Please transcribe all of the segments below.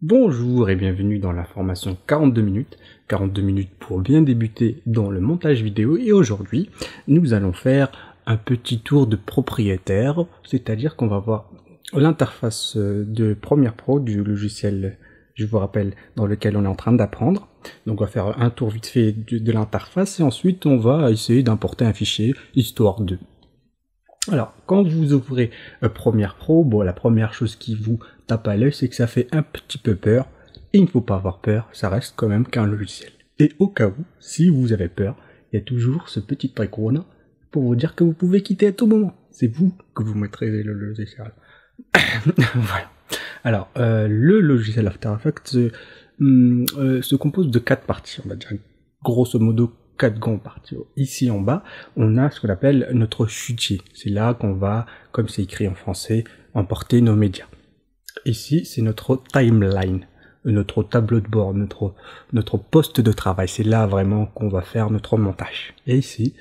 Bonjour et bienvenue dans la formation 42 minutes. 42 minutes pour bien débuter dans le montage vidéo. Et aujourd'hui, nous allons faire un petit tour de propriétaire, c'est-à-dire qu'on va voir l'interface de Premiere Pro du logiciel, je vous rappelle, dans lequel on est en train d'apprendre. Donc on va faire un tour vite fait de l'interface et ensuite on va essayer d'importer un fichier, histoire de... Alors, quand vous ouvrez Premiere Pro, bon, la première chose qui vous tape à l'œil, c'est que ça fait un petit peu peur. Et il ne faut pas avoir peur, ça reste quand même qu'un logiciel. Et au cas où, si vous avez peur, il y a toujours ce petit icône pour vous dire que vous pouvez quitter à tout moment. C'est vous que vous maîtrisez le logiciel. Voilà. Alors, le logiciel After Effects se compose de 4 parties, on va dire grosso modo 4 grandes parties. Ici en bas, on a ce qu'on appelle notre chutier. C'est là qu'on va, comme c'est écrit en français, emporter nos médias. Ici, c'est notre timeline, notre tableau de bord, notre poste de travail. C'est là vraiment qu'on va faire notre montage. Et ici,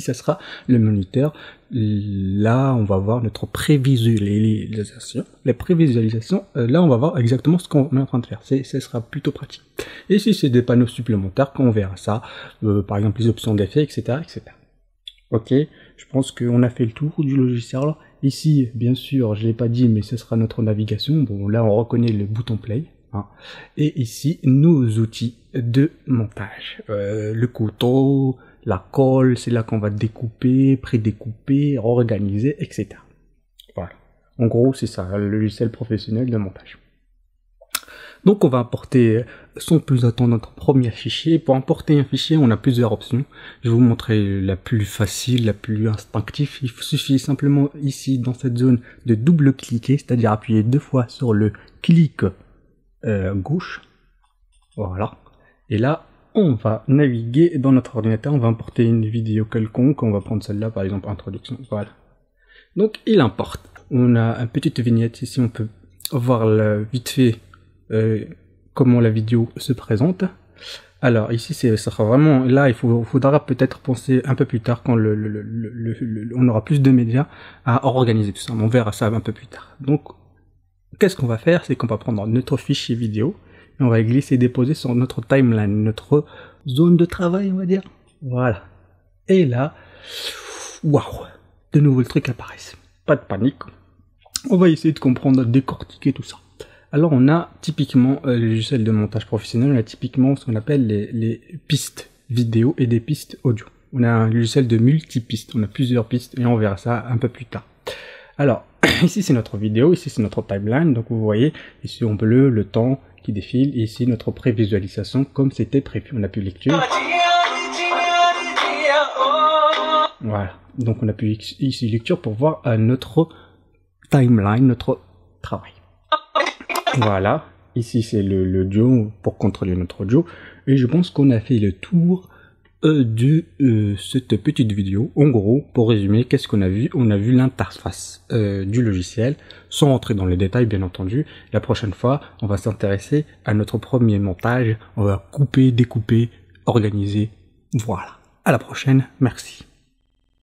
ça sera le moniteur. Là, on va voir notre prévisualisation. Les prévisualisations, là, on va voir exactement ce qu'on est en train de faire. Ce sera plutôt pratique. Et ici, c'est des panneaux supplémentaires quand on verra ça. Par exemple, les options d'effets, etc., etc. Ok, je pense qu'on a fait le tour du logiciel. Ici, bien sûr, je l'ai pas dit, mais ce sera notre navigation. Bon, là, on reconnaît le bouton play. Hein. Et ici, nos outils de montage. Le couteau, la colle, c'est là qu'on va découper, prédécouper, organiser, etc. Voilà. En gros, c'est ça, le logiciel professionnel de montage. Donc on va importer, sans plus attendre, notre premier fichier. Pour importer un fichier, on a plusieurs options. Je vais vous montrer la plus facile, la plus instinctive. Il suffit simplement ici, dans cette zone, de double-cliquer, c'est-à-dire appuyer 2 fois sur le clic gauche. Voilà. Et là, on va naviguer dans notre ordinateur. On va importer une vidéo quelconque. On va prendre celle-là, par exemple, introduction. Voilà. Donc il importe. On a une petite vignette ici. On peut voir vite fait comment la vidéo se présente. Alors ici ça sera vraiment là, il faudra peut-être penser un peu plus tard quand on aura plus de médias à organiser tout ça. On verra ça un peu plus tard. Donc qu'est-ce qu'on va faire, c'est qu'on va prendre notre fichier vidéo et on va glisser déposer sur notre timeline, notre zone de travail, on va dire. Voilà. Et là, waouh, de nouveau le truc apparaît. Pas de panique. On va essayer de comprendre, de décortiquer tout ça. Alors on a typiquement le logiciel de montage professionnel, on a typiquement ce qu'on appelle les pistes vidéo et des pistes audio. On a un logiciel de multi-pistes, on a plusieurs pistes et on verra ça un peu plus tard. Alors ici c'est notre vidéo, ici c'est notre timeline, donc vous voyez ici en bleu le temps qui défile et ici notre prévisualisation comme c'était prévu. On appuie lecture. Voilà, donc on appuie ici lecture pour voir notre timeline, notre travail. Voilà, ici c'est l'audio pour contrôler notre audio et je pense qu'on a fait le tour de cette petite vidéo. En gros, pour résumer, qu'est-ce qu'on a vu? On a vu l'interface du logiciel, sans rentrer dans les détails bien entendu. La prochaine fois, on va s'intéresser à notre premier montage, on va couper, découper, organiser. Voilà, à la prochaine, merci.